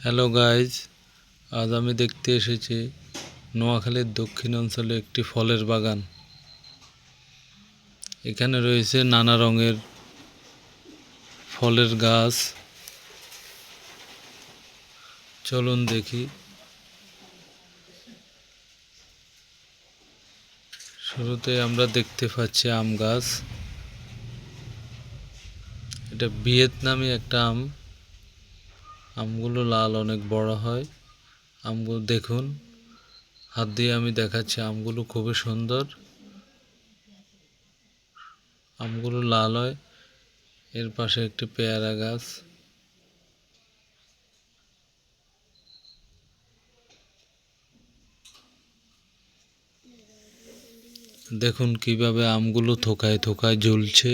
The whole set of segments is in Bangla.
হ্যালো গাইজ, আজ আমি দেখতে এসেছি নোয়াখালীর দক্ষিণ অঞ্চলে একটি ফলের বাগান। এখানে রয়েছে নানা রঙের ফলের গাছ। চলুন দেখি। শুরুতে আমরা দেখতে পাচ্ছি আম গাছ। এটা ভিয়েতনামি একটা আম। আমগুলো লাল, অনেক বড় হয়। আমগুলো দেখুন, হাত দিয়ে আমি দেখাচ্ছি। আমগুলো খুবই সুন্দর, আমগুলো লাল হয়। এর পাশে একটি পেয়ারা গাছ। দেখুন কিভাবে আমগুলো থোকায় থোকায় ঝুলছে।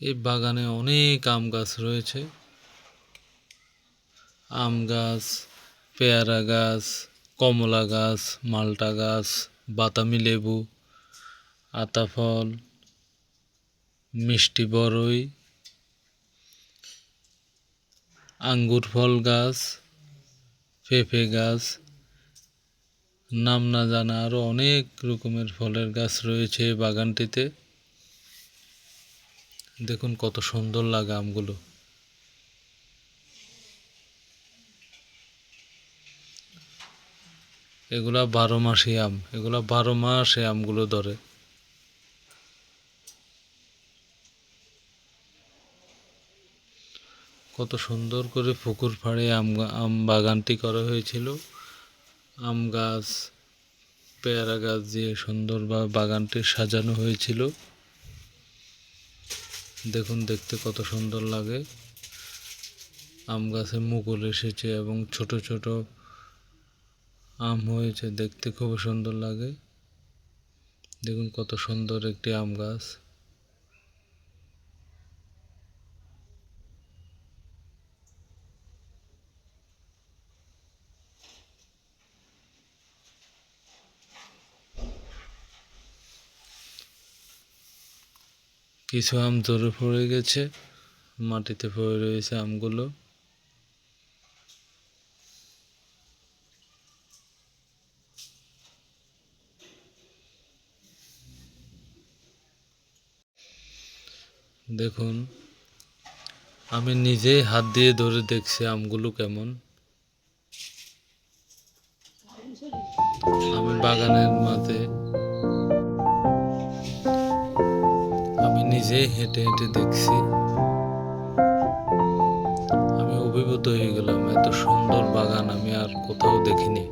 এই বাগানে অনেক আম গাছ রয়েছে। আম গাছ, পেয়ারা গাছ, কমলা গাছ, মালটা গাছ, বাতাবি লেবু, আতাফল, মিষ্টি বরই, আঙ্গুর ফল গাছ, পেঁপে গাছ, নাম না জানা আরও অনেক রকমের ফলের গাছ রয়েছে এই বাগানটিতে। দেখুন কত সুন্দর লাগে আমগুলো। এগুলা 12 মাসি আম, এগুলা 12 মাস এই আমগুলো ধরে। কত সুন্দর করে পুকুর পাড়ে আম বাগানটি করা হয়েছিল। আম গাছ, পেয়ারা গাছ দিয়ে সুন্দরভাবে বাগানটি সাজানো হয়েছিল। দেখুন দেখতে কত সুন্দর লাগে। আম গাছে মুকুল এসেছে এবং ছোট ছোট আম হয়েছে, দেখতে খুব সুন্দর লাগে। দেখুন কত সুন্দর একটি আম গাছ। কিছু আম ঝরে পড়ে গেছে, মাটিতে পড়ে রয়েছে আমগুলো। দেখুন, আমি নিজেই হাত দিয়ে ধরে দেখছি আমগুলো কেমন। আমি বাগানের মাঝে আমি নিজেই হেঁটে হেঁটে দেখছি। আমি অভিভূত হয়ে গেলাম। এত সুন্দর বাগান আমি আর কোথাও দেখিনি।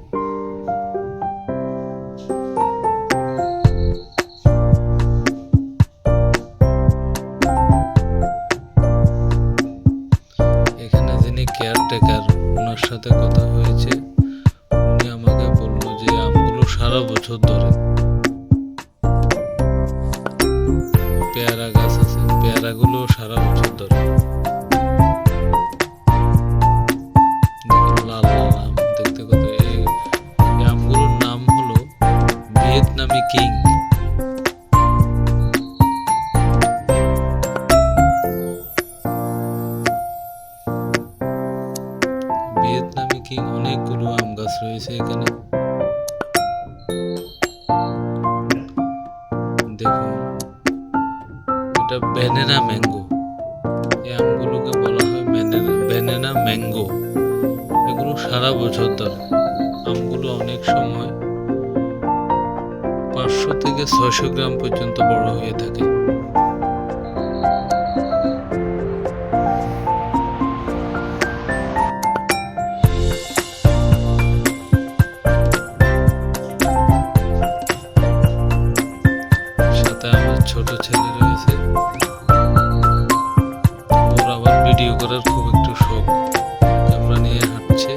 এখানে যিনি কেয়ারটেকার, ওনার সাথে কথা হয়েছে। উনি আমাকে বলল যে আমগুলো সারা বছর ধরে। পেয়ারা গাছ আছে, পেয়ারাগুলো সারা বছর ধরে। লাল লাল আম, দেখতে কত। এই আমগুলোর নাম হলো ভিয়েতনামি কিং। ভিয়েতনামি কিং, অনেকগুলো আম গাছ রয়েছে এখানে। দেখুন, এটা ব্যানানা ম্যাঙ্গো। এই আমগুলোকে বলা হয় ব্যানানা ম্যাঙ্গো। এগুলো সারা বছর ধরে। আমগুলো অনেক সময় 500 থেকে 600 গ্রাম পর্যন্ত বড় হয়ে থাকে। সাথে আমার ছোট ছেলে রয়েছে, ওর আবার ভিডিও করার খুব একটু শখ। ক্যামেরা নিয়ে হাঁটছে।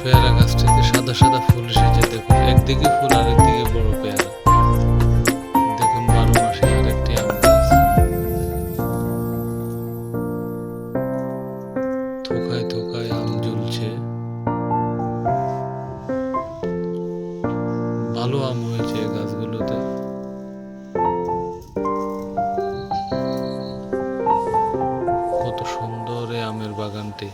পেয়ারা গাছটিতে সাদা সাদা ফুল এসেছে। দেখুন, একদিকে ফুল আর একদিকে বড় পেয়ারা। দেখুন 12 মাসে আর একটি আম গাছ। থোকায় থোকায় আম ঝুলছে। ভালো আম হয়েছে গাছগুলোতে। কত সুন্দর এই আমের বাগানটি।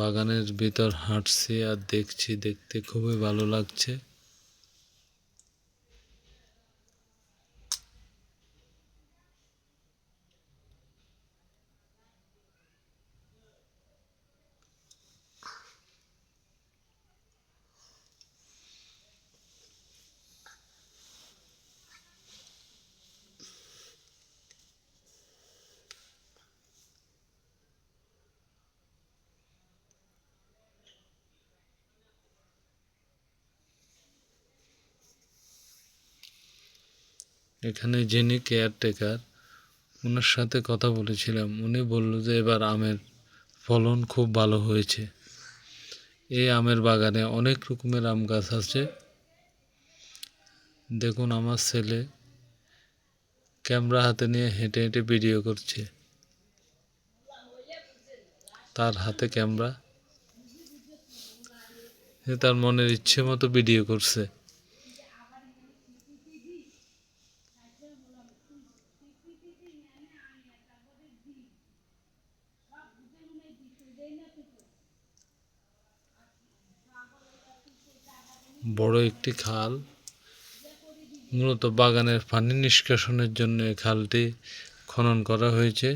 বাগানের ভিতর হাঁটছি আর দেখছি, দেখতে খুবই ভালো লাগছে। এখানে যিনি কেয়ারটেকার, ওনার সাথে কথা বলেছিলাম। উনি বলল যে এবার আমের ফলন খুব ভালো হয়েছে। এই আমের বাগানে অনেক রকমের আম গাছ আছে। দেখুন আমার ছেলে ক্যামেরা হাতে নিয়ে হেঁটে হেঁটে ভিডিও করছে। তার হাতে ক্যামেরা, সে তার মনের ইচ্ছে মতো ভিডিও করছে। বড় একটি খাল, মূলত বাগানের পানি নিষ্কাশনের জন্য এই খালটি খনন করা হয়েছে।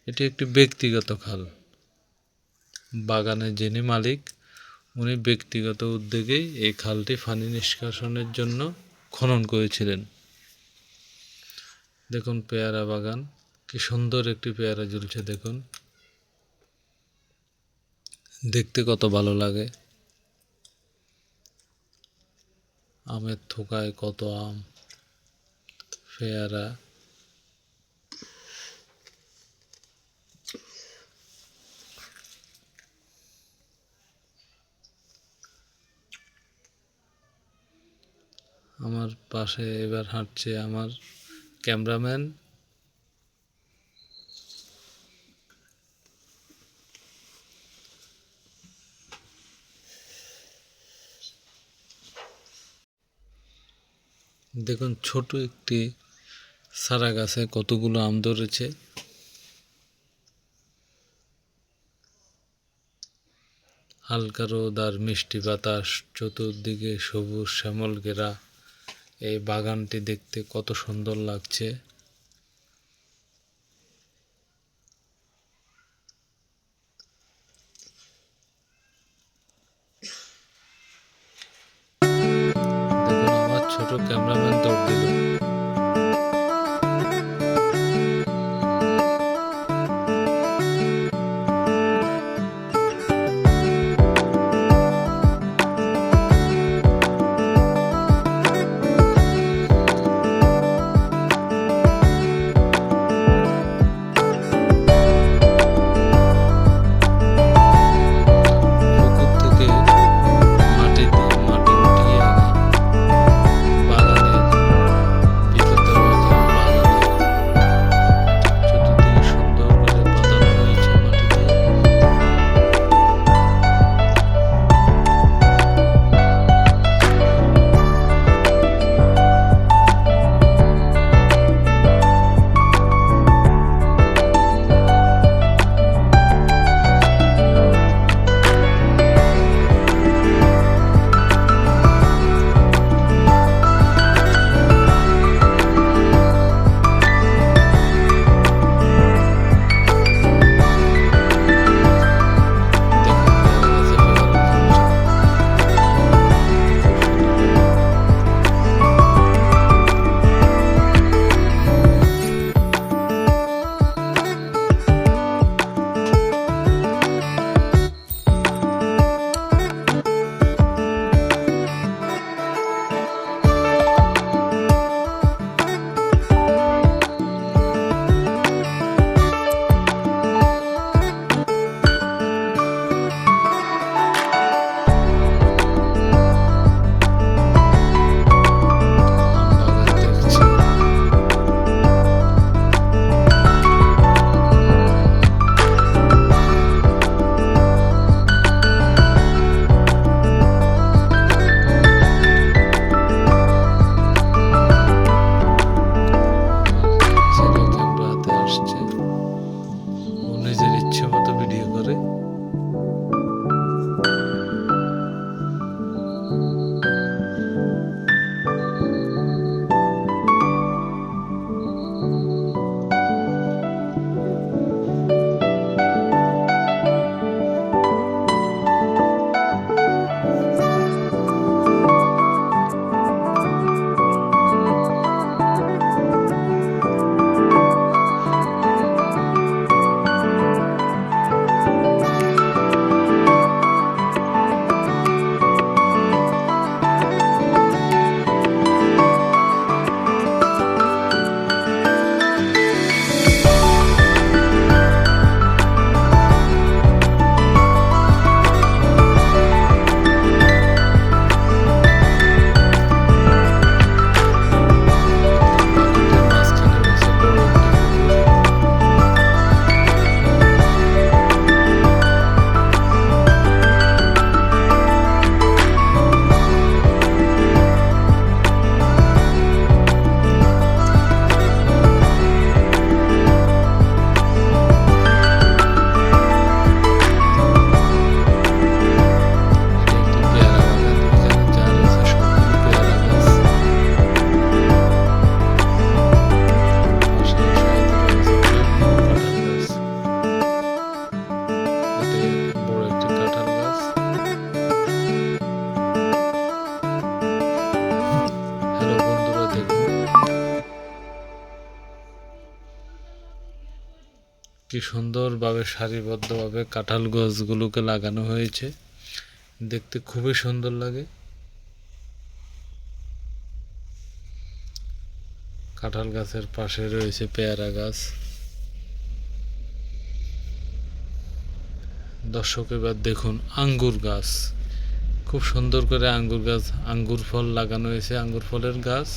এটি একটি ব্যক্তিগত খাল। বাগানের যিনি মালিক, উনি ব্যক্তিগত উদ্যোগেই এই খালটি পানি নিষ্কাশনের জন্য খনন করেছিলেন। দেখুন পেয়ারা বাগান, কি সুন্দর একটি পেয়ারা ঝুলছে। দেখুন, দেখতে কত ভালো লাগে। আমের থোকায় কত আম, পেয়ারা। আমার পাশে এবার হাঁটছে আমার ক্যামেরাম্যান। দেখুন ছোট একটি চারা গাছে কতগুলো আম ধরেছে। হালকা রোদ আর মিষ্টি বাতাস, চতুর্দিকে সবুজ শ্যামল ঘেরা এই বাগানটি দেখতে কত সুন্দর লাগছে। দেখুন আমার ছোট ক্যামেরাম্যান দৌড় দিল। কি সুন্দরভাবে সারিবদ্ধভাবে কাঁঠাল গাছগুলোকে লাগানো হয়েছে, দেখতে খুবই সুন্দর লাগে। কাঁঠাল গাছের পাশে রয়েছে পেয়ারা গাছ। দর্শক এবার দেখুন আঙ্গুর গাছ, খুব সুন্দর করে আঙ্গুর গাছ, আঙ্গুর ফল লাগানো হয়েছে, আঙ্গুর ফলের গাছ।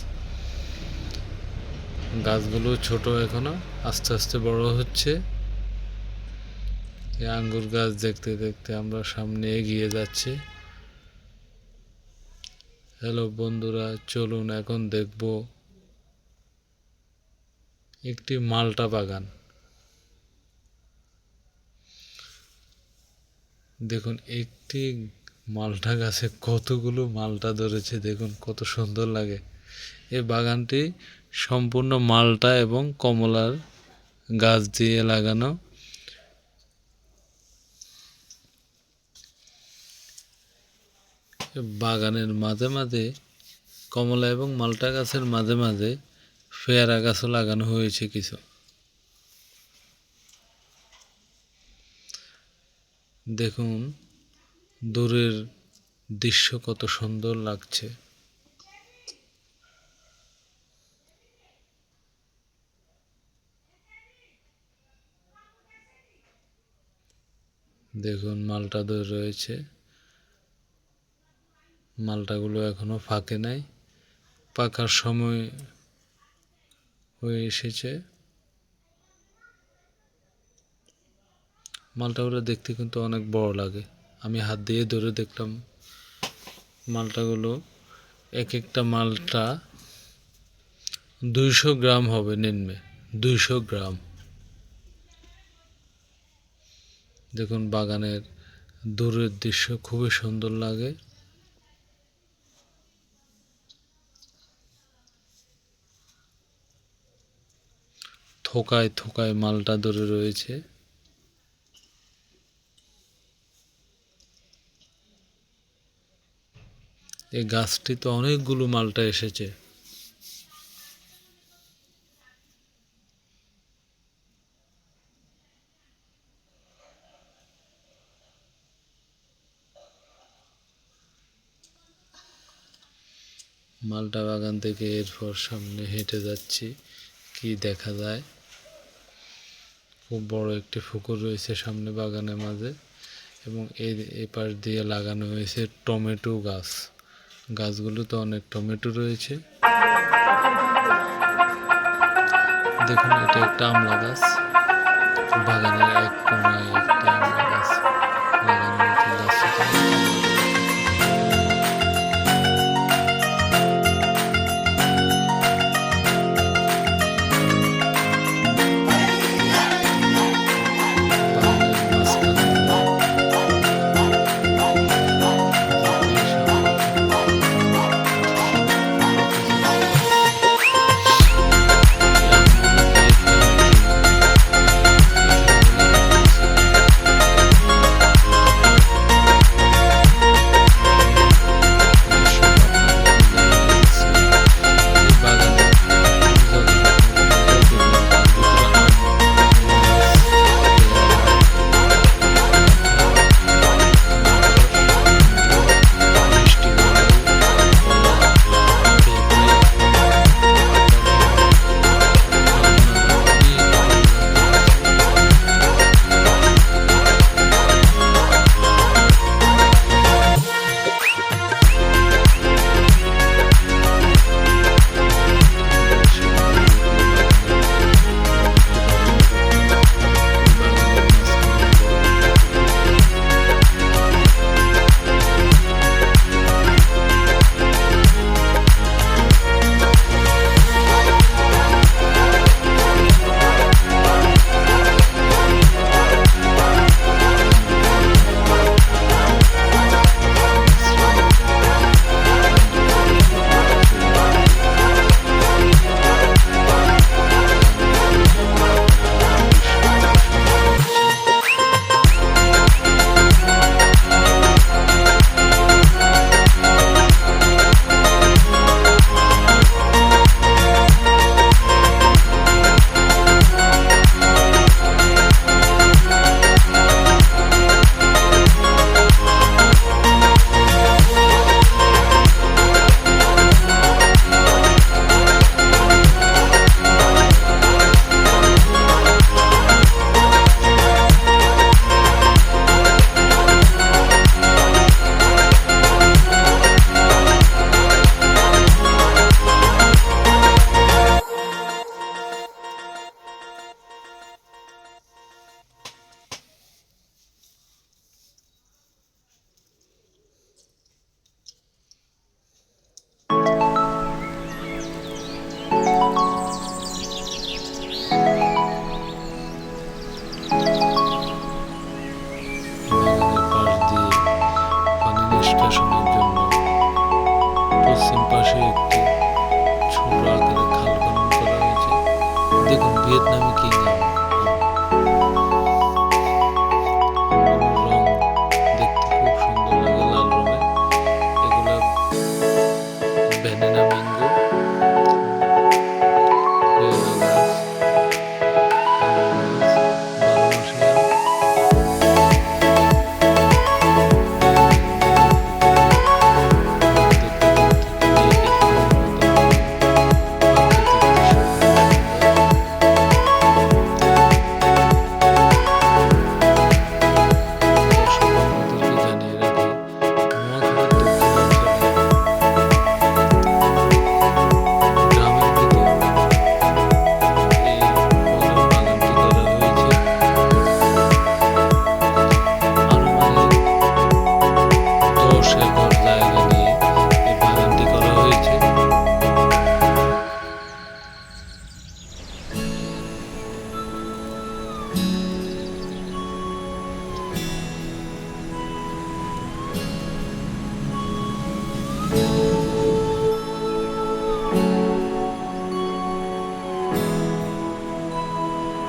গাছগুলো ছোট এখনো, আস্তে আস্তে বড় হচ্ছে। এই আঙ্গুর গাছ দেখতে দেখতে আমরা সামনে এগিয়ে যাচ্ছি। হ্যালো বন্ধুরা, চলুন এখন দেখব একটি মালটা বাগান। দেখুন একটি মালটা গাছে কতগুলো মালটা ধরেছে, দেখুন কত সুন্দর লাগে। এই বাগানটি সম্পূর্ণ মালটা এবং কমলার গাছ দিয়ে লাগানো। বাগানের মাঝে মাঝে কমলা এবং মালটা গাছের মাঝে মাঝে পেয়ারা গাছও লাগানো হয়েছে কিছু। দেখুন দূরের দৃশ্য কত সুন্দর লাগছে। দেখুন মালটা ধরে রয়েছে, মালটাগুলো এখনো ফাঁকে নাই, পাকার সময় হয়ে এসেছে। মালটাগুলো দেখতে কিন্তু অনেক বড় লাগে, আমি হাত দিয়ে ধরে দেখলাম। মালটাগুলো এক একটা মালটা 200 গ্রাম হবে, নিম্নে 200 গ্রাম। দেখুন বাগানের দূরের দৃশ্য খুবই সুন্দর লাগে। থোকায় থোকায় মালটা ধরে রয়েছে। এই গাছটিতে অনেকগুলো মালটা এসেছে। মালটা বাগান থেকে এরপর সামনে হেঁটে যাচ্ছি, কি দেখা যায়। খুব বড় একটি পুকুর রয়েছে সামনে বাগানের মাঝে, এবং এই পাশ দিয়ে লাগানো হয়েছে টমেটো গাছ। গাছগুলোতে অনেক টমেটো রয়েছে। দেখুন এটা একটা আমলা গাছ, বাগানের এক কোনায় একটা আমলা গাছ লাগানো হয়েছে। গাছটিতে পাশে একটি ছোট আকারে খাল খনন করা হয়েছে। দেখুন ভিয়েতনামি কিং আম, রং দেখতে খুব সুন্দর লাগে, লাল রঙের। এগুলো ভ্যানিলা ম্যাঙ্গো, পেয়ারা গাছ, আম গাছ, বারোমাসি আম।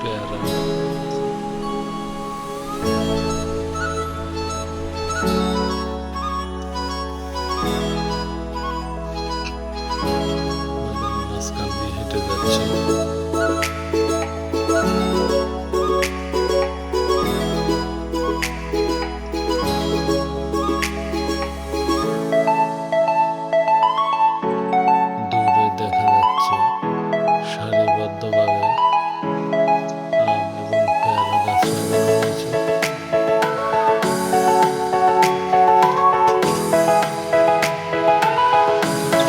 পেয়ারা, মাঝখান দিয়ে হেঁটে যাচ্ছে। দূরে দেখা যাচ্ছে সারিবদ্ধভাবে আম এবং পেয়ারা গাছ লাগানো হয়েছে।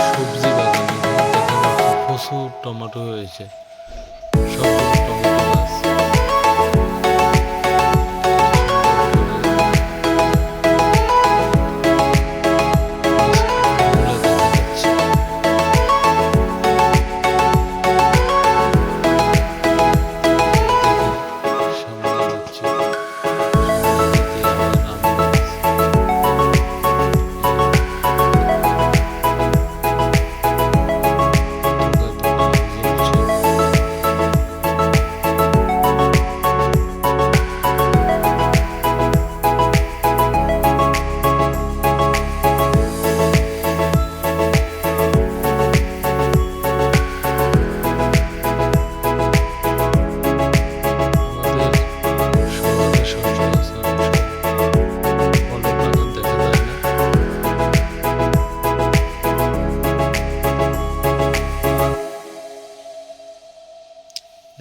সবজি বাগান, এখানে দেখা যাচ্ছে প্রচুর টমেটো হয়েছে, সবুজ টমেটো গাছ।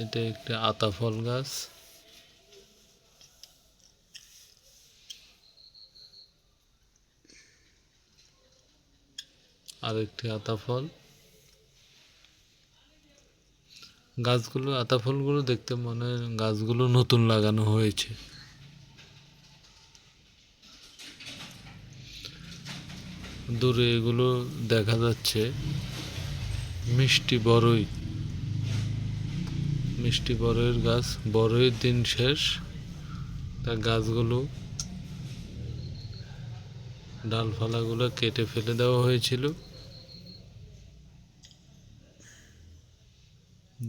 এটা একটা আতা ফল গাছ। আর একটি আতা ফল। গাছগুলো, আতা ফলগুলো দেখতে মনে হয় গাছগুলো নতুন লাগানো হয়েছে। দূরে এগুলো দেখা যাচ্ছে মিষ্টি বড়ই, মিষ্টি বড়ইয়ের গাছ। বড়ইয়ের দিন শেষ, তা গাছগুলো ডালপালাগুলো কেটে ফেলে দেওয়া হয়েছিল।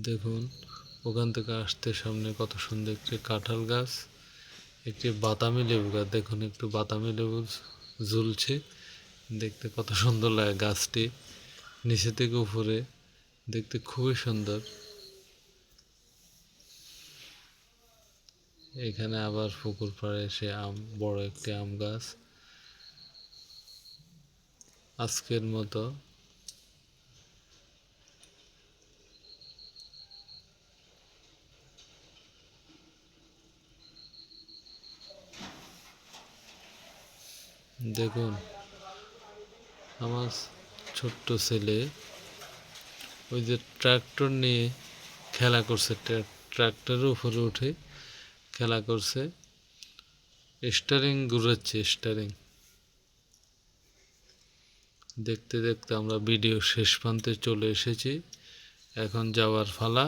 দেখুন ওখান থেকে আসতে সামনে কত সুন্দর একটি কাঁঠাল গাছ, একটি বাতাবি লেবু গাছ। দেখুন একটু বাতাবি লেবু ঝুলছে, দেখতে কত সুন্দর লাগে গাছটি, নিচে থেকে উপরে দেখতে খুবই সুন্দর। এখানে আবার পুকুর পাড়ে এসে বড় একটি আম গাছ। আজকের মতো দেখুন আমার ছোট্ট ছেলে ওই যে ট্রাক্টর নিয়ে খেলা করছে, ট্রাক্টরের উপরে উঠে খেলা করছে, স্টারিং ঘুরাচ্ছে, স্টারিং। দেখতে দেখতে আমরা ভিডিও শেষ প্রান্তে চলে এসেছি, এখন যাওয়ার পালা।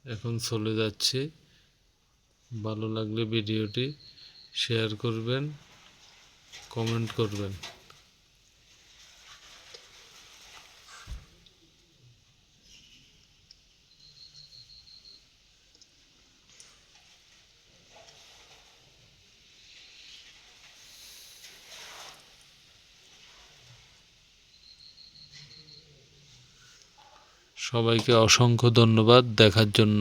এখন চলে যাচ্ছি। ভালো লাগলে ভিডিওটি শেয়ার করবেন, কমেন্ট করবেন। সবাইকে অসংখ্য ধন্যবাদ দেখার জন্য।